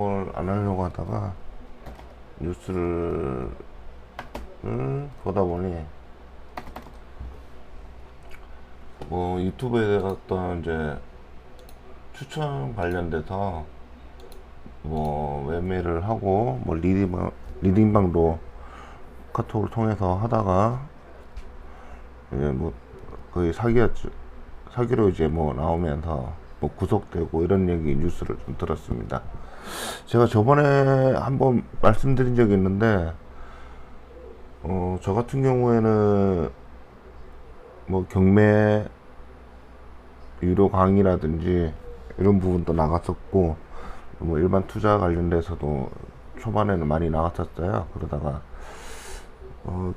뭘 안 하려고 하다가 뉴스를 보다 보니 뭐 유튜브에 어떤 이제 추천 관련돼서 뭐 매매를 하고 뭐 리딩방도 카톡을 통해서 하다가 이제 뭐 거의 사기로 이제 뭐 나오면서 뭐 구속되고 이런 얘기 뉴스를 좀 들었습니다. 제가 저번에 한번 말씀드린 적이 있는데 저 같은 경우에는 뭐 경매 유료 강의라든지 이런 부분도 나갔었고 뭐 일반 투자 관련돼서도 초반에는 많이 나갔었어요. 그러다가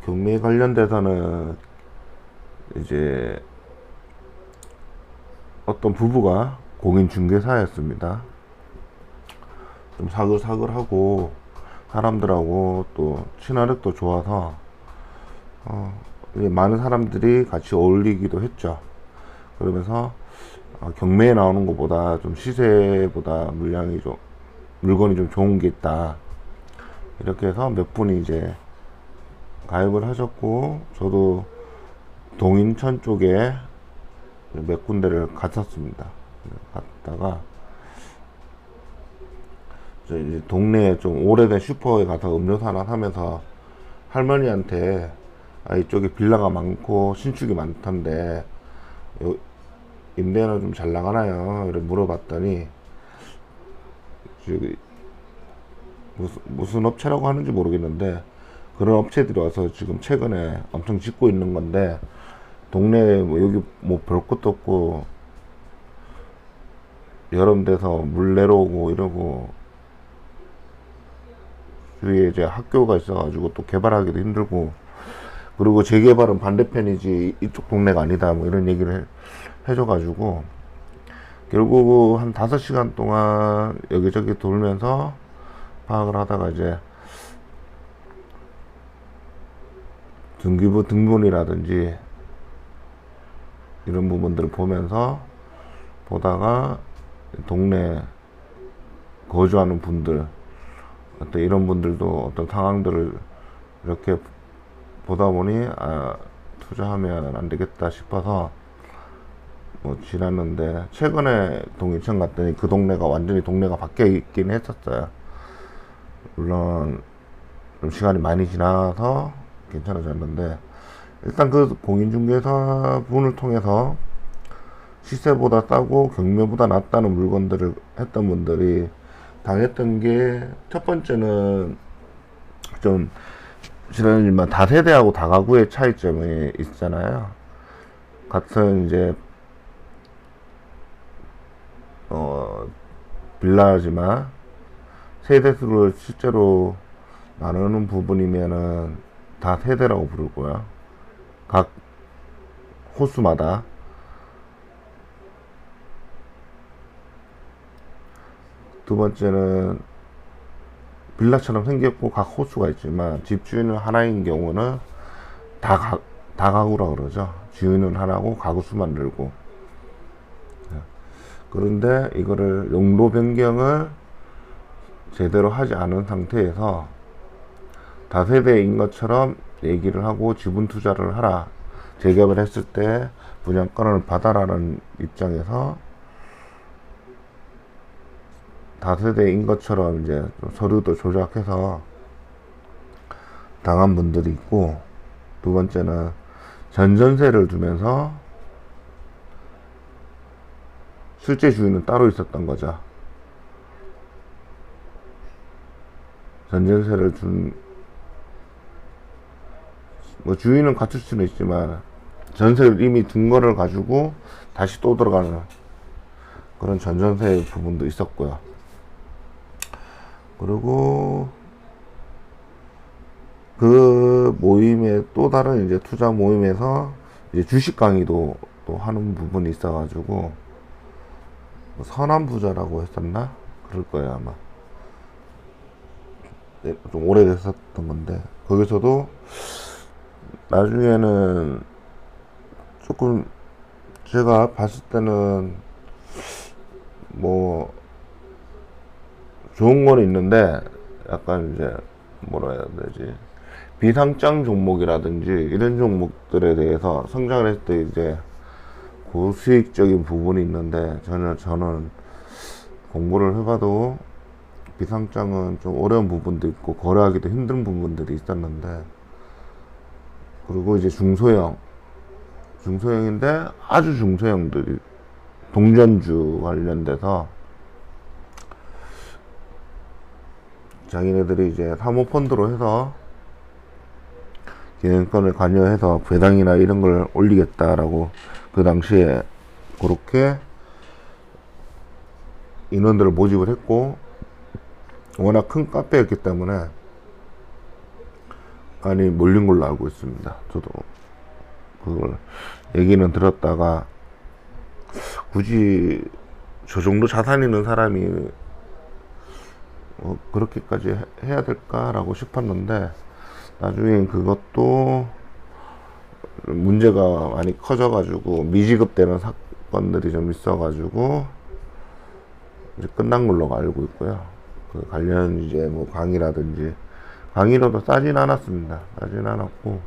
경매 관련돼서는 이제 어떤 부부가 공인중개사였습니다. 좀 사글사글하고 사람들하고 또 친화력도 좋아서 많은 사람들이 같이 어울리기도 했죠. 그러면서 경매에 나오는 것보다 좀 시세보다 물건이 좀 좋은 게 있다. 이렇게 해서 몇 분이 이제 가입을 하셨고, 저도 동인천 쪽에 몇 군데를 갔었습니다. 갔다가 이제 동네에 좀 오래된 슈퍼에 가서 음료수 하나 사면서 할머니한테 이쪽에 빌라가 많고 신축이 많던데 임대는 좀 잘 나가나요? 이렇게 물어봤더니 무슨 업체라고 하는지 모르겠는데 그런 업체들이 와서 지금 최근에 엄청 짓고 있는 건데 동네에 뭐 여기 뭐 볼 것도 없고 여름 돼서 물 내려오고 이러고 주위에 이제 학교가 있어가지고 또 개발하기도 힘들고 그리고 재개발은 반대편이지 이쪽 동네가 아니다 뭐 이런 얘기를 해줘가지고 결국 한 5시간 동안 여기저기 돌면서 파악을 하다가 이제 등기부 등본이라든지 이런 부분들을 보다가 동네 거주하는 분들 어떤 이런 분들도 어떤 상황들을 이렇게 보다 보니 투자하면 안 되겠다 싶어서 뭐 지났는데 최근에 동인천 갔더니 그 동네가 완전히 동네가 바뀌어 있긴 했었어요. 물론 좀 시간이 많이 지나서 괜찮아졌는데 일단 그 공인중개사 분을 통해서 시세보다 싸고 경매보다 낫다는 물건들을 했던 분들이 당했던 게 첫 번째는 좀 지난 일만 다세대하고 다가구의 차이점이 있잖아요. 같은 이제 빌라지만 세대수를 실제로 나누는 부분이면은 다 세대라고 부를 거야. 각 호수마다. 두 번째는 빌라처럼 생겼고 각 호수가 있지만 집주인은 하나인 경우는 다가구라 그러죠. 주인은 하나고 가구 수만 늘고. 그런데 이거를 용도 변경을 제대로 하지 않은 상태에서 다세대인 것처럼 얘기를 하고 지분 투자를 하라. 재개발 했을 때 분양권을 받아라는 입장에서 다세대인 것처럼 이제 서류도 조작해서 당한 분들이 있고, 두 번째는 전전세를 두면서 실제 주인은 따로 있었던 거죠. 전전세를 뭐 주인은 갖출 수는 있지만 전세를 이미 둔 거를 가지고 다시 또 들어가는 그런 전전세 부분도 있었고요. 그리고 그 모임에 또 다른 이제 투자 모임에서 이제 주식 강의도 또 하는 부분이 있어가지고 선한 부자라고 했었나? 그럴 거예요 아마. 네, 좀 오래됐었던 건데 거기서도 나중에는 조금 제가 봤을 때는 뭐 좋은 건 있는데 약간 이제 뭐라 해야 되지, 비상장 종목이라든지 이런 종목들에 대해서 성장을 했을 때 이제 고수익적인 부분이 있는데, 저는 공부를 해봐도 비상장은 좀 어려운 부분도 있고 거래하기도 힘든 부분들이 있었는데, 그리고 이제 중소형인데 아주 중소형들이 동전주 관련돼서 자기네들이 이제 사모펀드로 해서 기능권을 관여해서 배당이나 이런 걸 올리겠다라고 그 당시에 그렇게 인원들을 모집을 했고, 워낙 큰 카페였기 때문에 많이 몰린 걸로 알고 있습니다. 저도 그걸 얘기는 들었다가, 굳이 저 정도 자산 있는 사람이 그렇게까지 해야 될까라고 싶었는데, 나중엔 그것도 문제가 많이 커져가지고 미지급되는 사건들이 좀 있어가지고 이제 끝난 걸로 알고 있고요. 그 관련 이제 뭐 강의로도 싸진 않았습니다. 싸진 않았고,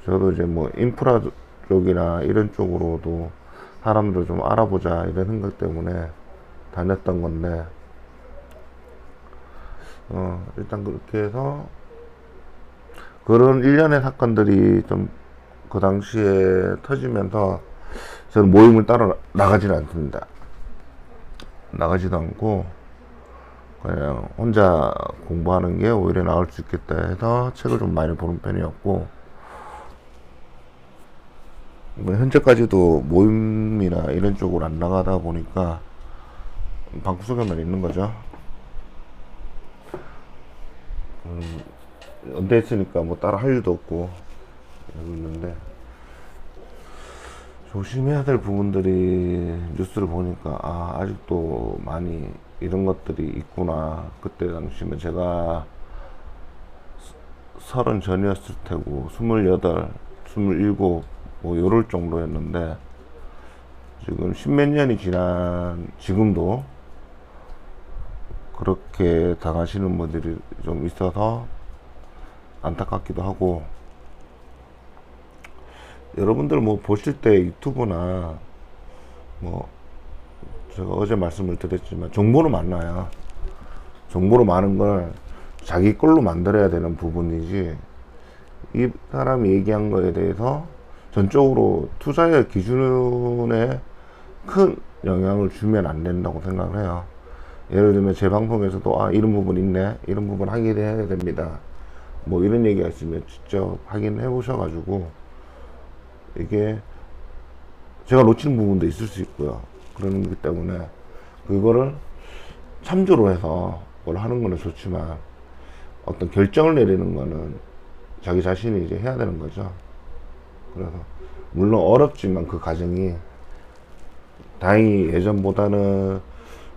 저도 이제 뭐 인프라 쪽이나 이런 쪽으로도 사람들 좀 알아보자 이런 생각 때문에 다녔던 건데, 일단 그렇게 해서 그런 일련의 사건들이 좀 그 당시에 터지면서 저는 모임을 따로 나가지는 않습니다. 나가지도 않고 그냥 혼자 공부하는 게 오히려 나을 수 있겠다 해서 책을 좀 많이 보는 편이었고, 뭐 현재까지도 모임이나 이런 쪽으로 안 나가다 보니까 방구석에만 있는 거죠. 은퇴했으니까 뭐 따로 할 일도 없고 이러고 있는데, 조심해야 될 부분들이 뉴스를 보니까 아직도 많이 이런 것들이 있구나. 그때 당시면 제가 30 전이었을 테고 28, 27 뭐 요럴 정도였는데, 지금 십몇 년이 지난 지금도 그렇게 당하시는 분들이 좀 있어서 안타깝기도 하고, 여러분들 뭐 보실 때 유튜브나 뭐 제가 어제 말씀을 드렸지만 정보는 많아요. 정보로 많은 걸 자기 걸로 만들어야 되는 부분이지, 이 사람이 얘기한 거에 대해서 전적으로 투자의 기준에 큰 영향을 주면 안 된다고 생각을 해요. 예를 들면 제 방송에서도 이런 부분 있네, 이런 부분 확인해야 됩니다, 뭐 이런 얘기가 있으면 직접 확인해 보셔가지고, 이게 제가 놓치는 부분도 있을 수 있고요. 그러는 거기 때문에 그거를 참조로 해서 그걸 하는 거는 좋지만, 어떤 결정을 내리는 거는 자기 자신이 이제 해야 되는 거죠. 그래서 물론 어렵지만 그 과정이 다행히 예전보다는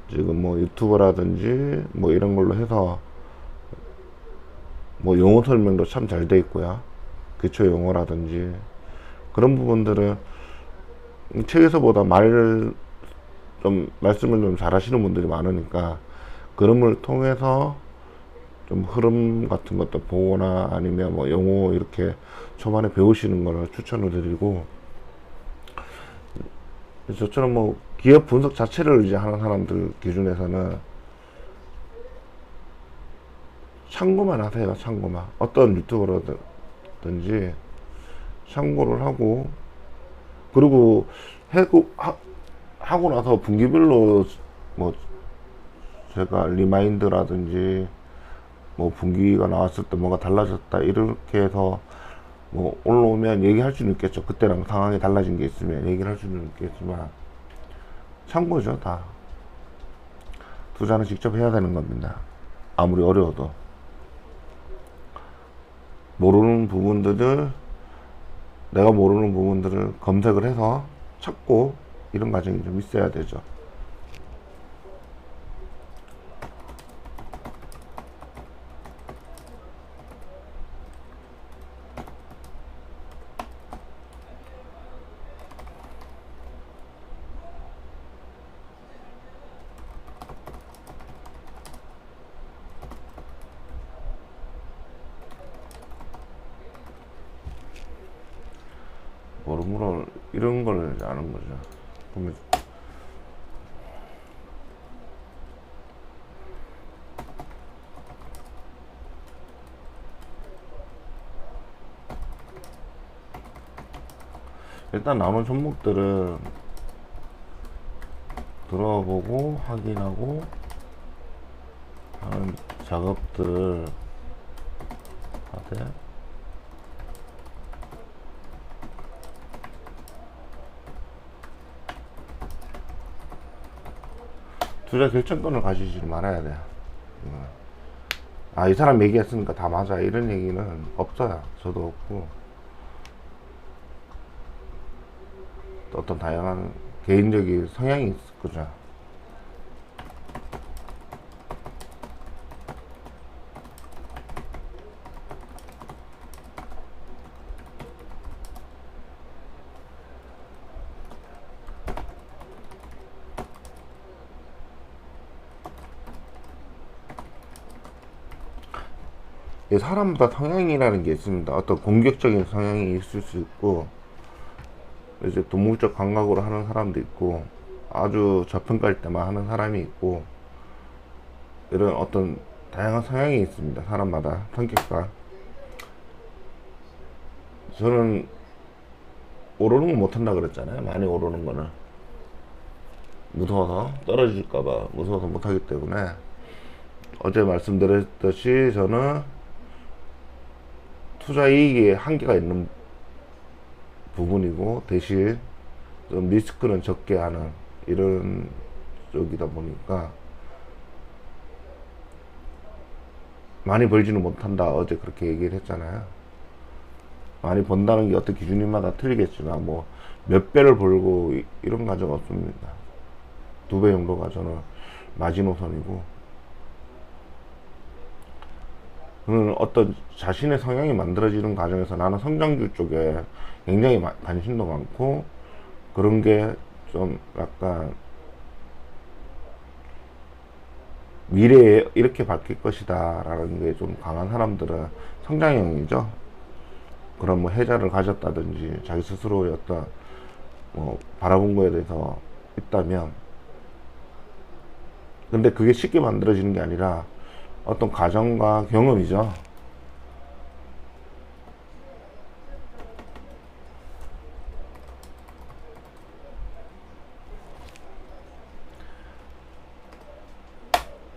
지금 뭐 유튜브라든지 뭐 이런 걸로 해서 뭐 용어 설명도 참 잘 돼 있고요. 기초 용어라든지 그런 부분들은 책에서보다 말씀을 좀 잘 하시는 분들이 많으니까, 그런 걸 통해서 좀 흐름 같은 것도 보거나 아니면 뭐 용어 이렇게 초반에 배우시는 거를 추천을 드리고, 저처럼 뭐 기업 분석 자체를 이제 하는 사람들 기준에서는 참고만 하세요. 참고만. 어떤 유튜버라든지 참고를 하고, 그리고 하고 나서 분기별로 뭐 제가 리마인드라든지 뭐 분기가 나왔을 때 뭐가 달라졌다 이렇게 해서 뭐 올라오면 얘기할 수는 있겠죠. 그때랑 상황이 달라진 게 있으면 얘기를 할 수는 있겠지만, 참고죠. 다 투자는 직접 해야 되는 겁니다. 아무리 어려워도. 내가 모르는 부분들을 검색을 해서 찾고, 이런 과정이 좀 있어야 되죠. 여러모로 이런 걸 아는 거죠. 보면 일단 나오는 종목들은 들어보고 확인하고 하는 작업들 하되 투자 결정권을 가지지 말아야 돼. 아, 이 사람 얘기했으니까 다 맞아 이런 얘기는 없어요. 저도 없고 또 어떤 다양한 개인적인 성향이 있을 거죠. 사람마다 성향이라는 게 있습니다. 어떤 공격적인 성향이 있을 수 있고, 이제 동물적 감각으로 하는 사람도 있고, 아주 저평가할 때만 하는 사람이 있고, 이런 어떤 다양한 성향이 있습니다. 사람마다 성격과. 저는 오르는 거 못한다 그랬잖아요. 많이 오르는 거는 무서워서, 떨어질까봐 무서워서 못하기 때문에, 어제 말씀드렸듯이 저는 투자 이익에 한계가 있는 부분이고, 대신 좀 리스크는 적게 하는 이런 쪽이다 보니까 많이 벌지는 못한다. 어제 그렇게 얘기를 했잖아요. 많이 번다는 게 어떤 기준이마다 틀리겠지만 뭐 몇 배를 벌고 이런 가정 없습니다. 2배 정도가 저는 마지노선이고, 그는 어떤 자신의 성향이 만들어지는 과정에서 나는 성장주 쪽에 굉장히 관심도 많고, 그런 게 좀 약간 미래에 이렇게 바뀔 것이다 라는 게 좀 강한 사람들은 성장형이죠. 그런 뭐 해자를 가졌다든지 자기 스스로의 어떤 뭐 바라본 거에 대해서 있다면, 근데 그게 쉽게 만들어지는 게 아니라 어떤 과정과 경험이죠.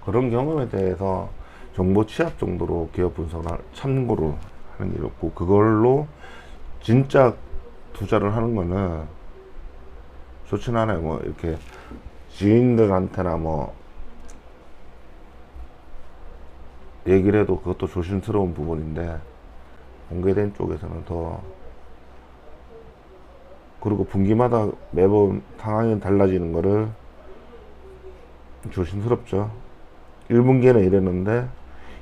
그런 경험에 대해서 정보 취합 정도로 기업 분석을 참고를 하는 게 좋고, 그걸로 진짜 투자를 하는 거는 좋진 않아요. 뭐 이렇게 지인들한테나 뭐 얘기를 해도 그것도 조심스러운 부분인데, 공개된 쪽에서는 더, 그리고 분기마다 매번 상황이 달라지는 거를 조심스럽죠. 1분기에는 이랬는데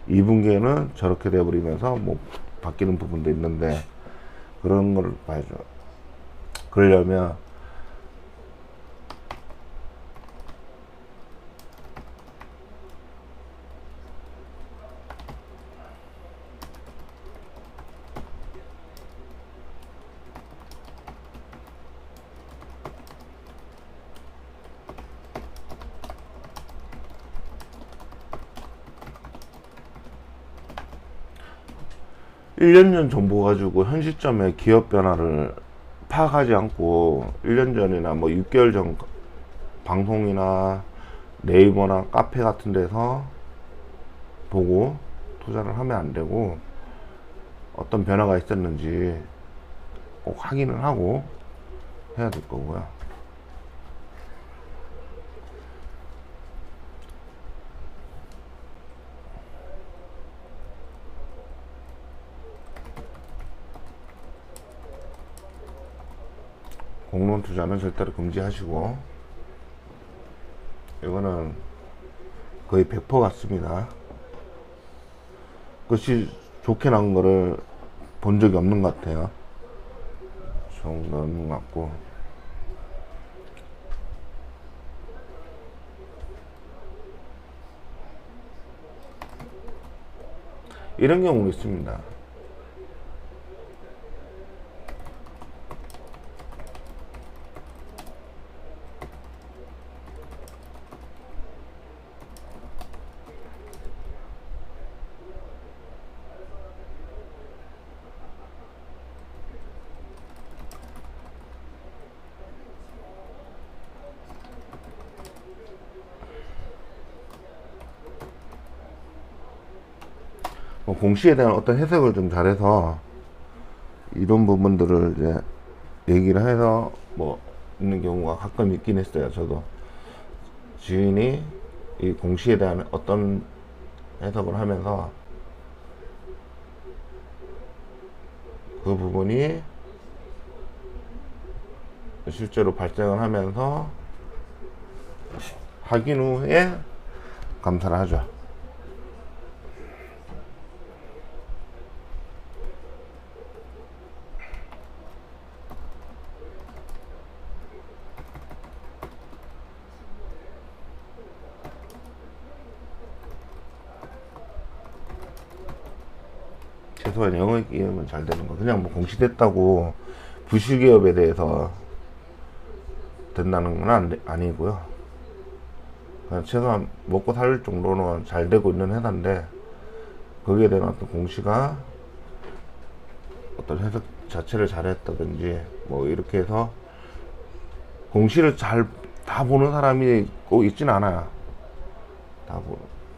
2분기에는 저렇게 돼버리면서 뭐 바뀌는 부분도 있는데, 그런 걸 봐야죠. 그러려면 1년 전 정보 가지고 현 시점의 기업 변화를 파악하지 않고 1년 전이나 뭐 6개월 전 방송이나 네이버나 카페 같은 데서 보고 투자를 하면 안 되고, 어떤 변화가 있었는지 꼭 확인을 하고 해야 될 거고요. 공론 투자는 절대로 금지하시고, 이거는 거의 100% 같습니다. 그것이 좋게 나온 거를 본 적이 없는 것 같아요. 좋은 거 없는 것 같고, 이런 경우도 있습니다. 공시에 대한 어떤 해석을 좀 잘해서 이런 부분들을 이제 얘기를 해서 뭐 있는 경우가 가끔 있긴 했어요. 저도 지인이 이 공시에 대한 어떤 해석을 하면서 그 부분이 실제로 발생을 하면서 확인 후에 감사를 하죠. 최소한 영업이익은 잘 되는 거. 그냥 뭐 공시됐다고 부실기업에 대해서 된다는 건 아니고요. 그냥 최소한 먹고 살 정도는 잘 되고 있는 회사인데 거기에 대한 어떤 공시가 어떤 해석 자체를 잘했다든지 뭐 이렇게 해서 공시를 잘 다 보는 사람이 꼭 있진 않아요. 다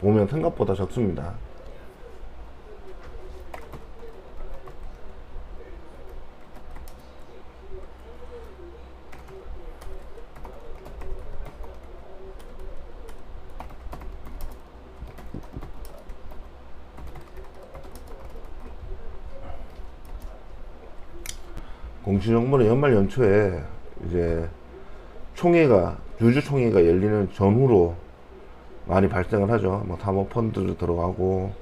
보면 생각보다 적습니다. 공시정보는 연말 연초에 이제 주주총회가 열리는 전후로 많이 발생을 하죠. 뭐 사모펀드도 들어가고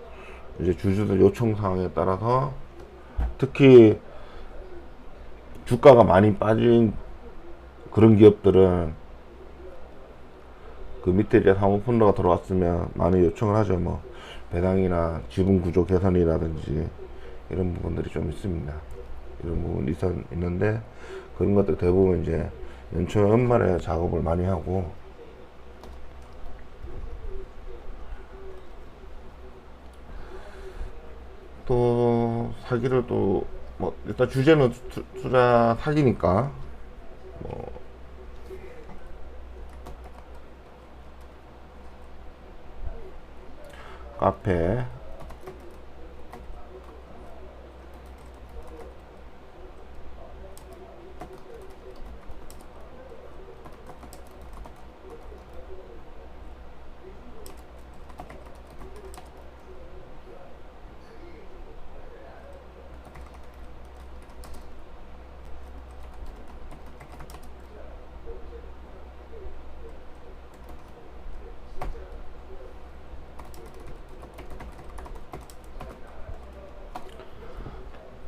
이제 주주들 요청 사항에 따라서 특히 주가가 많이 빠진 그런 기업들은 그 밑에 이제 사모펀드가 들어왔으면 많이 요청을 하죠. 뭐 배당이나 지분 구조 개선이라든지 이런 부분들이 좀 있습니다. 이런 부분이 있는데 그런 것들 대부분 이제 연초 연말에 작업을 많이 하고 또 사기를 또 뭐 일단 주제는 투자 사기니까 뭐 카페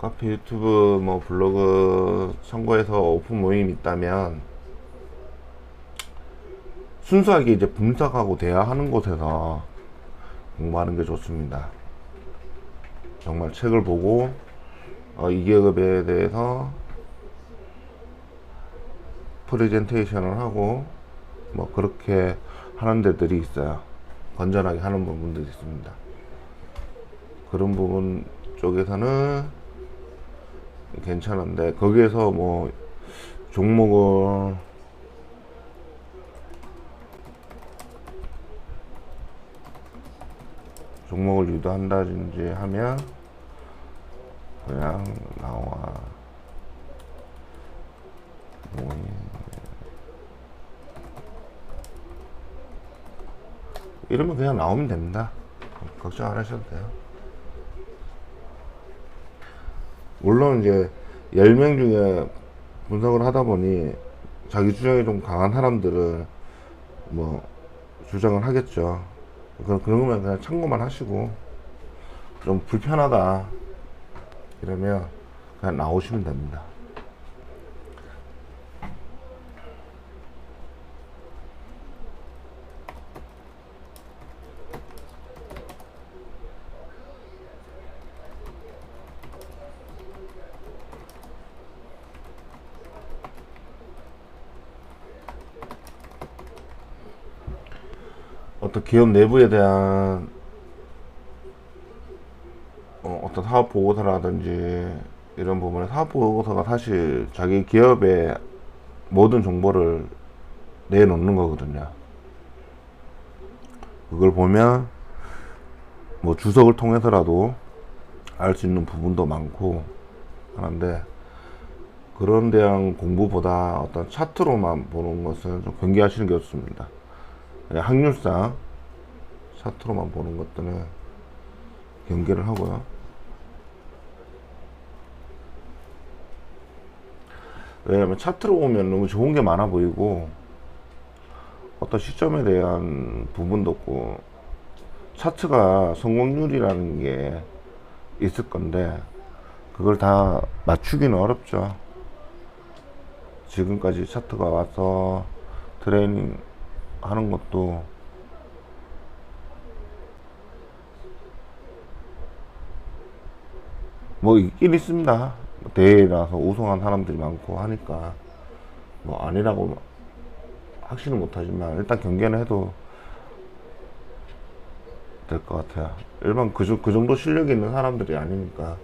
카페 유튜브 뭐 블로그 선거에서 오픈 모임 있다면 순수하게 이제 분석하고 대화하는 곳에서 공부하는 게 좋습니다. 정말 책을 보고 이 기업에 대해서 프레젠테이션을 하고 뭐 그렇게 하는 데들이 있어요. 건전하게 하는 부분들이 있습니다. 그런 부분 쪽에서는 괜찮은데 거기에서 뭐 종목을 유도한다든지 하면 그냥 나와 이러면 그냥 나오면 됩니다. 걱정 안 하셔도 돼요. 물론 이제 10명 중에 분석을 하다 보니 자기 주장이 좀 강한 사람들은 뭐 주장을 하겠죠. 그런 거면 그냥 참고만 하시고 좀 불편하다 이러면 그냥 나오시면 됩니다. 어떤 기업 내부에 대한 어떤 사업 보고서라든지 이런 부분에 사업 보고서가 사실 자기 기업의 모든 정보를 내놓는 거거든요. 그걸 보면 뭐 주석을 통해서라도 알 수 있는 부분도 많고 하는데, 그런 대한 공부보다 어떤 차트로만 보는 것은 좀 경계하시는 게 좋습니다. 확률상 차트로만 보는 것들은 경계를 하고요. 왜냐면 차트로 보면 너무 좋은 게 많아 보이고 어떤 시점에 대한 부분도 없고, 차트가 성공률이라는 게 있을 건데 그걸 다 맞추기는 어렵죠. 지금까지 차트가 와서 트레이닝 하는 것도 뭐 있긴 있습니다. 대회라서 우승한 사람들이 많고 하니까 뭐 아니라고 확신은 못하지만 일단 경계는 해도 될 것 같아요. 일반 그 정도 실력이 있는 사람들이 아니니까.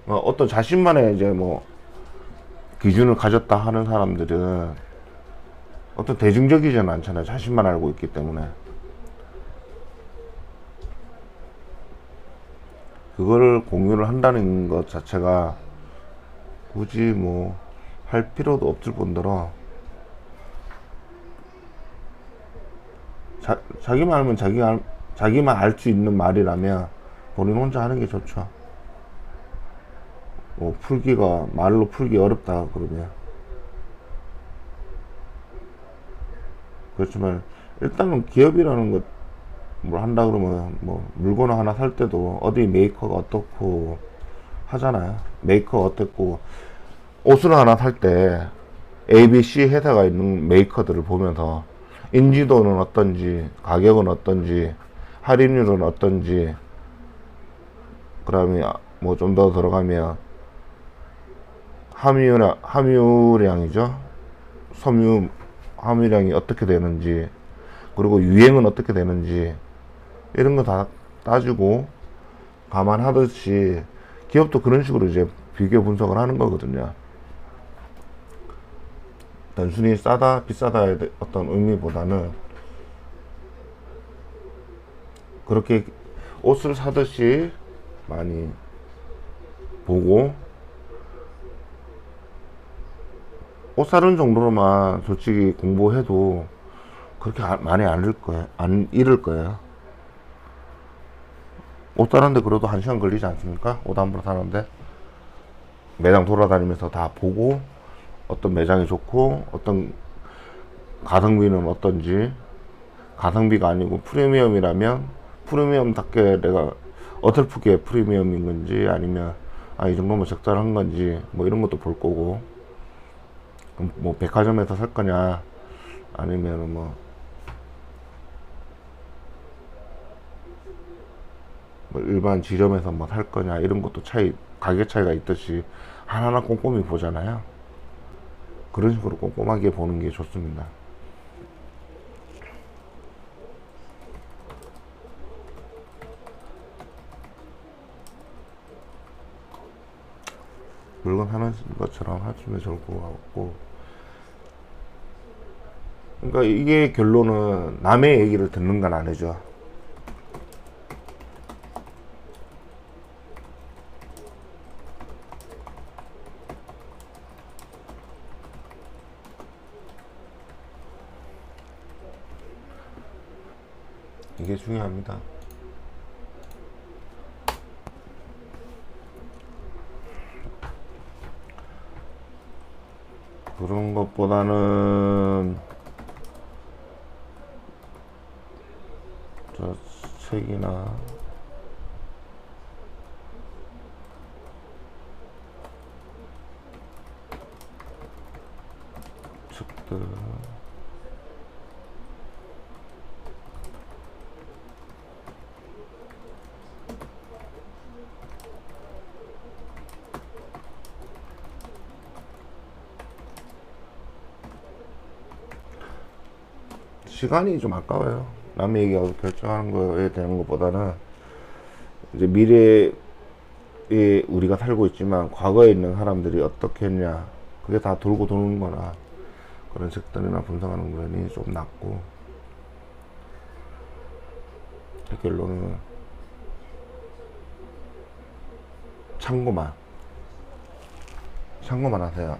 어떤 자신만의 이제 뭐 기준을 가졌다 하는 사람들은 어떤 대중적이지는 않잖아요. 자신만 알고 있기 때문에. 그거를 공유를 한다는 것 자체가 굳이 뭐 할 필요도 없을 뿐더러, 자기만 알면 자기만 알 수 있는 말이라면 본인 혼자 하는 게 좋죠. 뭐 말로 풀기 어렵다 그러면. 그렇지만 일단은 기업이라는 것 뭘 한다 그러면 뭐 물건 하나 살 때도 어디 메이커가 어떻고 하잖아요. 메이커가 어떻고, 옷을 하나 살 때 ABC 회사가 있는 메이커들을 보면서 인지도는 어떤지, 가격은 어떤지, 할인율은 어떤지, 그 다음에 뭐 좀 더 들어가면 함유량이죠. 섬유 함유량이 어떻게 되는지, 그리고 유행은 어떻게 되는지, 이런 거 다 따지고 감안하듯이 기업도 그런 식으로 이제 비교 분석을 하는 거거든요. 단순히 싸다 비싸다의 어떤 의미보다는 그렇게 옷을 사듯이 많이 보고, 옷 사는 정도로만 솔직히 공부해도 그렇게 많이 안 잃을 거예요. 옷 사는데 그래도 1시간 걸리지 않습니까? 옷 한 벌 사는데 매장 돌아다니면서 다 보고 어떤 매장이 좋고 어떤 가성비는 어떤지, 가성비가 아니고 프리미엄이라면 프리미엄답게 내가 어설프게 프리미엄인 건지, 아니면 이 정도면 적절한 건지, 뭐 이런 것도 볼 거고, 뭐 백화점에서 살 거냐 아니면 뭐 일반 지점에서 뭐 살 거냐, 이런 것도 가격 차이가 있듯이 하나하나 꼼꼼히 보잖아요. 그런 식으로 꼼꼼하게 보는 게 좋습니다. 물건 하는 것처럼 하시면 좋을 것 같고, 그러니까 이게 결론은 남의 얘기를 듣는 건 아니죠. 이게 중요합니다. 그런 것보다는 저 책이나 책들, 시간이 좀 아까워요. 남의 얘기하고 결정하는 거에 대한 것보다는 이제 미래에 우리가 살고 있지만 과거에 있는 사람들이 어떻게 했냐, 그게 다 돌고 도는 거나 그런 책들이나 분석하는 거니 좀 낫고, 결론은 참고만 하세요.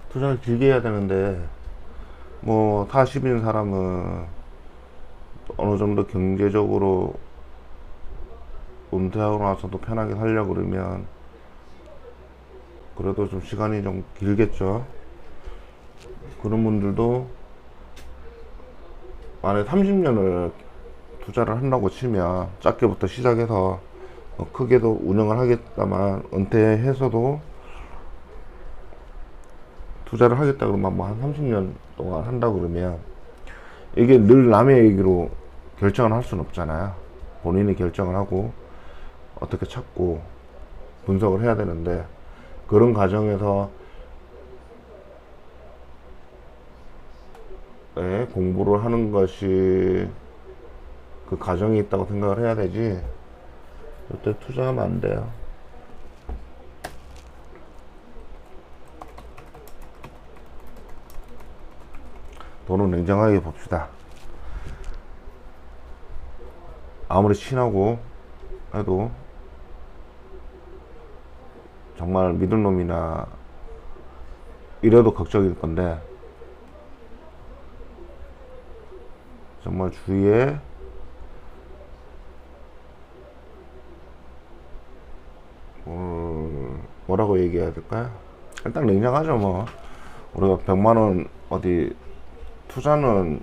투자를 길게 해야 되는데 뭐 40인 사람은 어느 정도 경제적으로 은퇴하고 나서도 편하게 살려고 그러면 그래도 좀 시간이 좀 길겠죠. 그런 분들도 만약에 30년을 투자를 한다고 치면 작게부터 시작해서 크게도 운영을 하겠다만 은퇴해서도 투자를 하겠다 그러면 뭐 한 30년 동안 한다 그러면 이게 늘 남의 얘기로 결정을 할 수는 없잖아요. 본인이 결정을 하고 어떻게 찾고 분석을 해야 되는데 그런 과정에서 공부를 하는 것이 그 과정이 있다고 생각을 해야 되지 절대 투자하면 안 돼요. 돈은 냉정하게 봅시다. 아무리 친하고 해도 정말 믿을 놈이나 이래도 걱정일 건데 정말 주위에 뭐라고 얘기해야 될까요? 일단 냉정하죠. 뭐 우리가 100만원 어디 투자는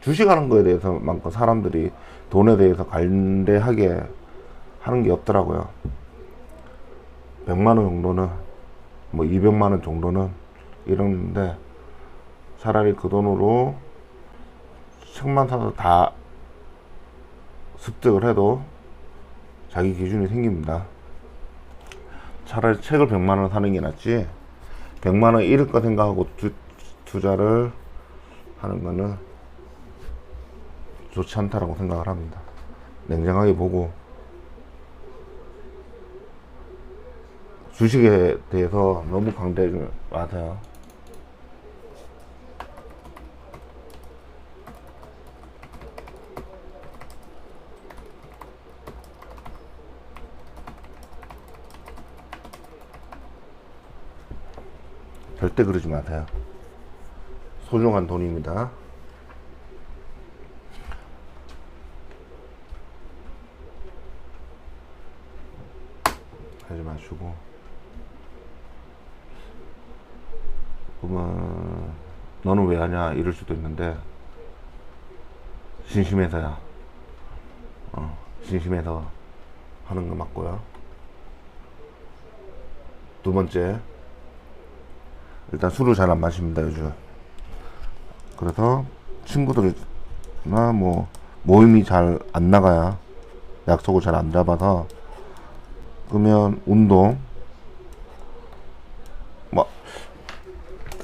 주식하는 거에 대해서만큼 사람들이 돈에 대해서 관대하게 하는 게 없더라고요. 100만원 정도는 뭐 200만원 정도는 이러는데 차라리 그 돈으로 책만 사서 다 습득을 해도 자기 기준이 생깁니다. 차라리 책을 100만원 사는 게 낫지 100만원 잃을 거 생각하고 투자를 하는 거는 좋지 않다라고 생각을 합니다. 냉정하게 보고 주식에 대해서 너무 강대하지 마세요. 절대 그러지 마세요. 소중한 돈입니다. 하지 마시고 그러면 너는 왜 하냐 이럴 수도 있는데 심심해서야. 심심해서 하는 거 맞고요. 두 번째, 일단 술을 잘 안 마십니다 요즘. 그래서 친구들이나 뭐 모임이 잘 안 나가야, 약속을 잘 안 잡아서, 그러면 운동, 뭐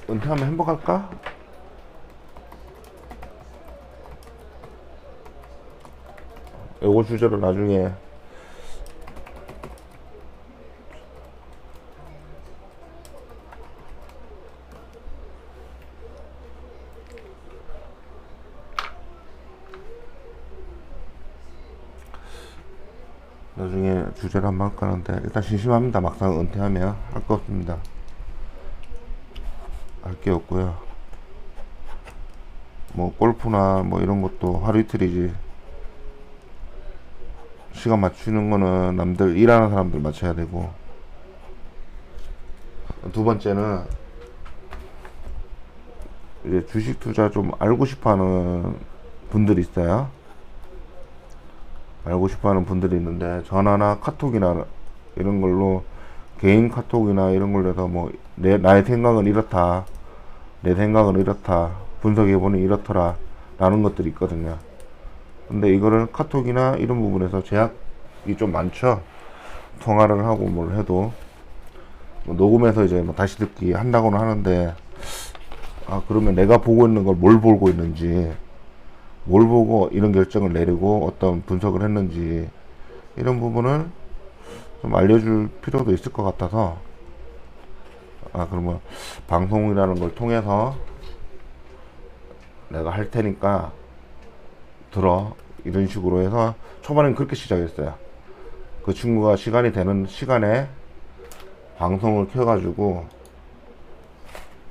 은퇴하면 행복할까? 요거 주제로 나중에 주제를 한번 할까 하는데, 일단 심심합니다. 막상 은퇴하면 할 거 없습니다. 할 게 없고요. 뭐 골프나 뭐 이런 것도 하루 이틀이지, 시간 맞추는 거는 남들 일하는 사람들 맞춰야 되고. 두 번째는 이제 주식 투자 좀 알고 싶어 하는 분들이 있어요. 알고 싶어 하는 분들이 있는데, 전화나 카톡이나 이런 걸로, 개인 카톡이나 이런 걸로 해서 뭐 나의 생각은 이렇다, 내 생각은 이렇다, 분석해보니 이렇더라 라는 것들이 있거든요. 근데 이거를 카톡이나 이런 부분에서 제약이 좀 많죠. 통화를 하고 뭘 해도 뭐 녹음해서 이제 뭐 다시 듣기 한다고는 하는데, 그러면 내가 보고 있는 걸 뭘 보고 있는지 뭘 보고 이런 결정을 내리고 어떤 분석을 했는지 이런 부분을 좀 알려줄 필요도 있을 것 같아서, 그러면 방송이라는 걸 통해서 내가 할 테니까 들어, 이런 식으로 해서 초반엔 그렇게 시작했어요. 그 친구가 시간이 되는 시간에 방송을 켜가지고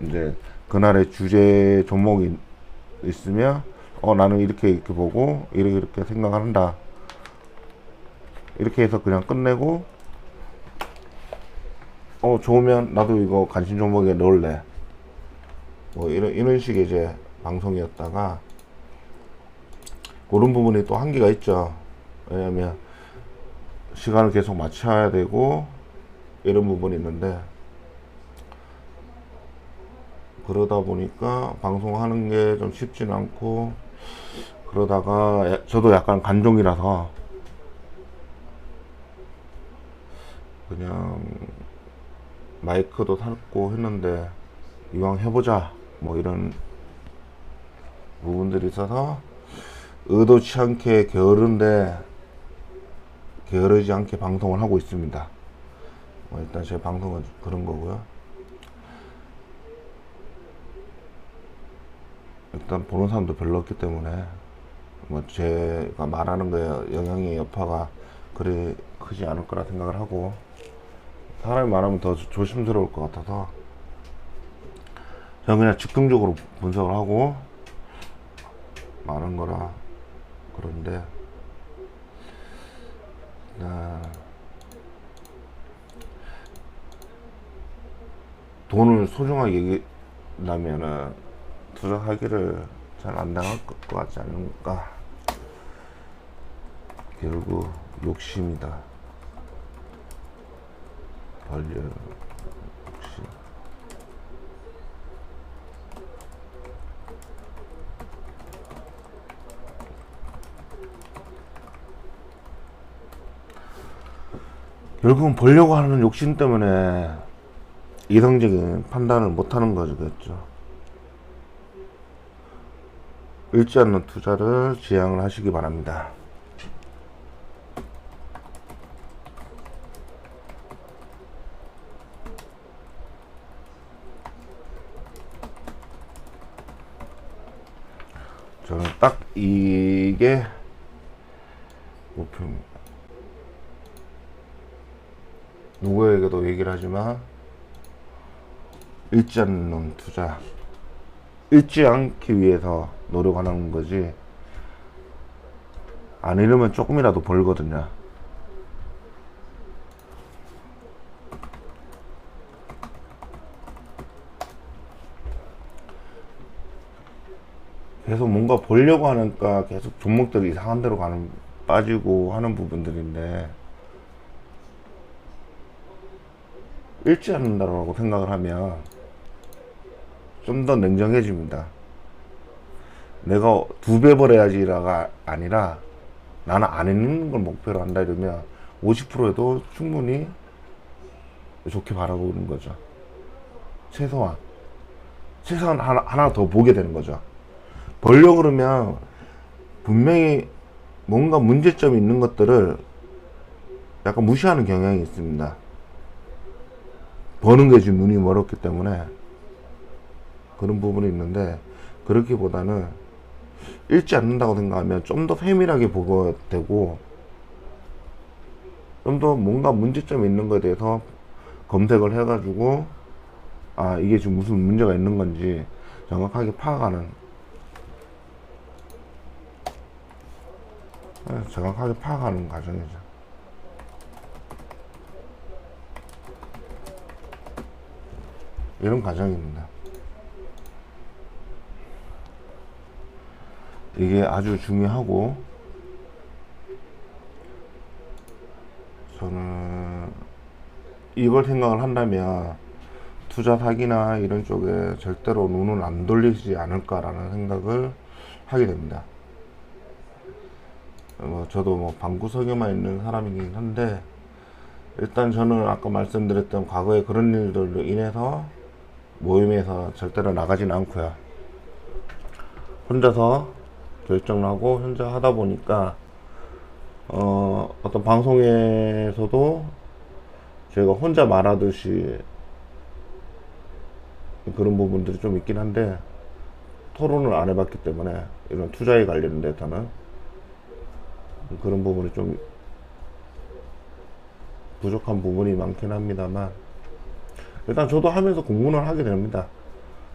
이제 그날의 주제 종목이 있으면 나는 이렇게 보고 이렇게 생각한다, 이렇게 해서 그냥 끝내고, 좋으면 나도 이거 관심 종목에 넣을래, 뭐 이런 식의 이제 방송이었다가, 그런 부분이 또 한계가 있죠. 왜냐면 시간을 계속 맞춰야 되고 이런 부분이 있는데, 그러다 보니까 방송하는 게 좀 쉽지는 않고, 그러다가 저도 약간 관종이라서 그냥 마이크도 샀고 했는데 이왕 해보자 뭐 이런 부분들이 있어서 의도치 않게 게으르지 않게 방송을 하고 있습니다. 일단 제 방송은 그런 거고요. 일단 보는 사람도 별로 없기 때문에 뭐 제가 말하는 거에 영향의 여파가 그리 크지 않을 거라 생각을 하고, 사람이 말하면 더 조심스러울 것 같아서 저는 그냥 즉흥적으로 분석을 하고 말한 거라. 그런데 돈을 소중하게 여긴다면은 투자하기를 잘 안 당할 것 같지 않을까. 결국 욕심이다. 욕심. 결국은 벌려고 하는 욕심 때문에 이성적인 판단을 못하는 거겠죠. 읽지 않는 투자를 지향을 하시기 바랍니다. 저는 딱 이게 목표입니다. 누구에게도 얘기를 하지만 읽지 않는 투자, 읽지 않기 위해서 노력하는 거지, 안 읽으면 조금이라도 벌거든요. 계속 뭔가 보려고 하니까 계속 종목들이 이상한 데로 빠지고 하는 부분들인데, 읽지 않는다고 생각을 하면 좀 더 냉정해집니다. 내가 2배 벌어야지가 아니라 나는 안 읽는 걸 목표로 한다 이러면 50%에도 충분히 좋게 바라보는 거죠. 최소한 하나 더 보게 되는 거죠. 벌려고 그러면 분명히 뭔가 문제점이 있는 것들을 약간 무시하는 경향이 있습니다. 버는 게 지금 눈이 멀었기 때문에 그런 부분이 있는데, 그렇기보다는 읽지 않는다고 생각하면 좀 더 세밀하게 보게 되고, 좀 더 뭔가 문제점이 있는 거에 대해서 검색을 해가지고 이게 지금 무슨 문제가 있는 건지 정확하게 파악하는 과정이죠. 이런 과정입니다. 이게 아주 중요하고, 저는 이걸 생각을 한다면 투자 사기나 이런 쪽에 절대로 눈을 안 돌리지 않을까라는 생각을 하게 됩니다. 저도 방구석에만 있는 사람이긴 한데, 일단 저는 아까 말씀드렸던 과거에 그런 일들로 인해서 모임에서 절대로 나가지는 않고요. 혼자서 결정을 하고 혼자 하다 보니까 어떤 방송에서도 제가 혼자 말하듯이 그런 부분들이 좀 있긴 한데 토론을 안 해봤기 때문에 이런 투자에 관련돼서는 그런 부분이 좀 부족한 부분이 많긴 합니다만, 일단 저도 하면서 공부는 하게 됩니다.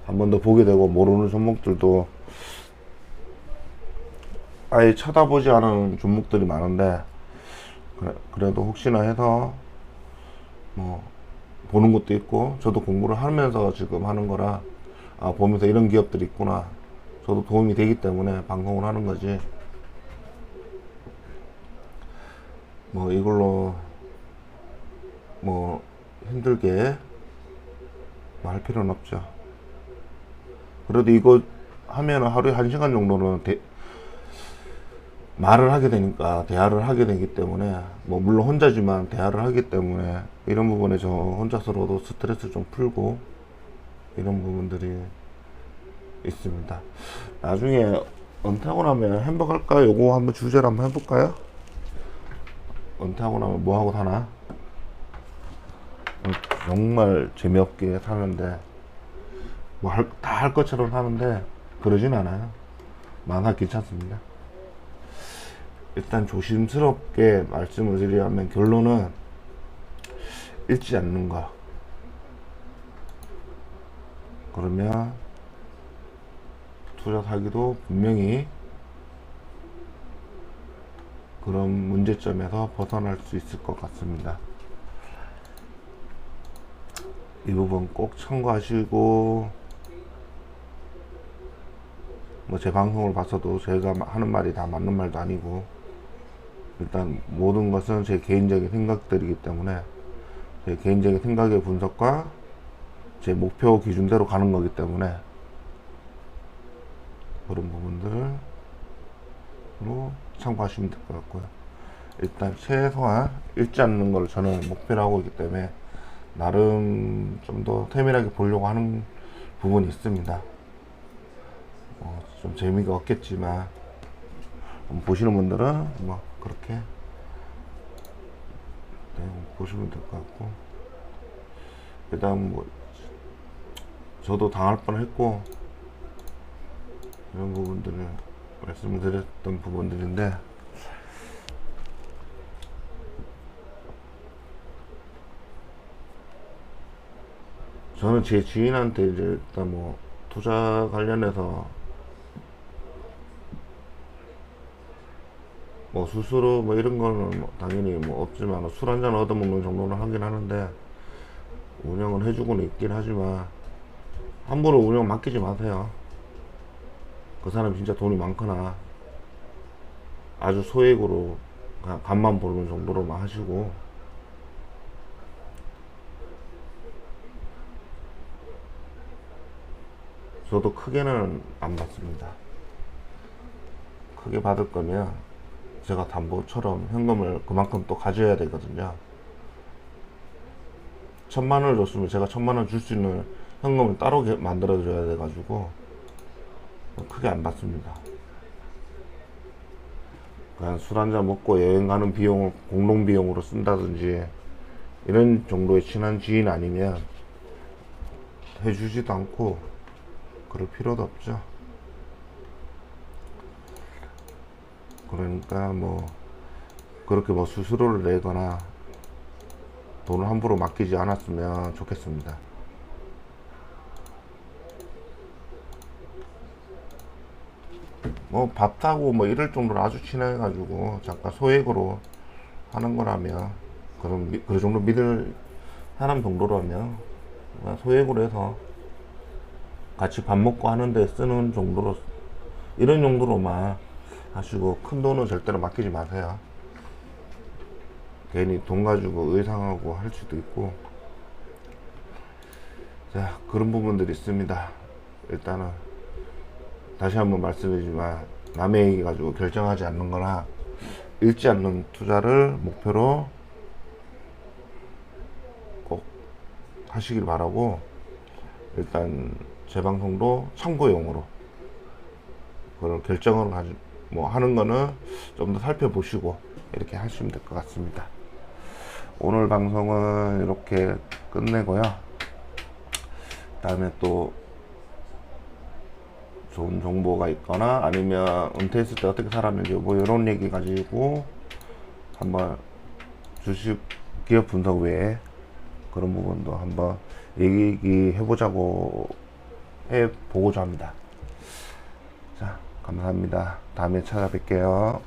한 번 더 보게 되고, 모르는 종목들도 아예 쳐다보지 않은 종목들이 많은데 그래도 혹시나 해서 뭐 보는 것도 있고, 저도 공부를 하면서 지금 하는 거라 보면서 이런 기업들이 있구나, 저도 도움이 되기 때문에 방송을 하는 거지, 뭐 이걸로 뭐 힘들게 뭐 할 필요는 없죠. 그래도 이거 하면 하루에 1시간 정도는 말을 하게 되니까, 대화를 하게 되기 때문에, 뭐 물론 혼자지만 대화를 하기 때문에 이런 부분에 저 혼자서라도 스트레스 좀 풀고 이런 부분들이 있습니다. 나중에 은퇴하고 나면 햄버거 할까요? 요거 한번 주제로 한번 해볼까요? 은퇴하고 나면 뭐 하고 사나? 정말 재미없게 사는데, 뭐 다 할 것처럼 사는데 그러진 않아요. 만화 괜찮습니다. 일단 조심스럽게 말씀을 드리자면 결론은 읽지 않는 거. 그러면 투자 사기도 분명히 그런 문제점에서 벗어날 수 있을 것 같습니다. 이 부분 꼭 참고하시고, 뭐 제 방송을 봤어도 제가 하는 말이 다 맞는 말도 아니고, 일단 모든 것은 제 개인적인 생각들이기 때문에 제 개인적인 생각의 분석과 제 목표 기준대로 가는 거기 때문에 그런 부분들로 참고하시면 될 것 같고요. 일단 최소한 읽지 않는 걸 저는 목표로 하고 있기 때문에 나름 좀 더 세밀하게 보려고 하는 부분이 있습니다. 좀 재미가 없겠지만 보시는 분들은 뭐 그렇게 보시면 될 것 같고, 일단 뭐 저도 당할 뻔했고 이런 부분들을 말씀을 드렸던 부분들인데, 저는 제 지인한테 이제 일단 뭐 투자 관련해서 뭐 수수료 뭐 이런 거는 뭐 당연히 뭐 없지만 술 한잔 얻어먹는 정도는 하긴 하는데, 운영은 해주고는 있긴 하지만 함부로 운영 맡기지 마세요. 그 사람 진짜 돈이 많거나 아주 소액으로 그냥 간만 보는 정도로만 하시고, 저도 크게는 안 받습니다. 크게 받을 거면 제가 담보처럼 현금을 그만큼 또 가져야 되거든요. 1,000만원을 줬으면 제가 1,000만원 줄 수 있는 현금을 따로 만들어 줘야 돼 가지고 크게 안 받습니다. 그냥 술 한잔 먹고 여행 가는 비용을 공동 비용으로 쓴다든지 이런 정도의 친한 지인 아니면 해주지도 않고 그럴 필요도 없죠. 그러니까 뭐 그렇게 뭐 수수료를 내거나 돈을 함부로 맡기지 않았으면 좋겠습니다. 뭐 밥 타고 뭐 이럴 정도로 아주 친해가지고 잠깐 소액으로 하는 거라면, 그럼 그 정도 믿을 사람 정도라면 소액으로 해서 같이 밥 먹고 하는데 쓰는 정도로, 이런 정도로만 하시고 큰 돈은 절대로 맡기지 마세요. 괜히 돈 가지고 의상하고 할 수도 있고. 자, 그런 부분들이 있습니다. 일단은 다시 한번 말씀드리지만 남의 얘기 가지고 결정하지 않는 거나 읽지 않는 투자를 목표로 꼭 하시길 바라고, 일단 제 방송도 참고용으로 그런 결정을 뭐 하는 거는 좀 더 살펴보시고 이렇게 하시면 될 것 같습니다. 오늘 방송은 이렇게 끝내고요. 다음에 또 좋은 정보가 있거나 아니면 은퇴했을 때 어떻게 살았는지 뭐 이런 얘기 가지고 한번 주식 기업 분석 외에 그런 부분도 한번 얘기해 보자고 해보고자 합니다. 자, 감사합니다. 다음에 찾아뵐게요.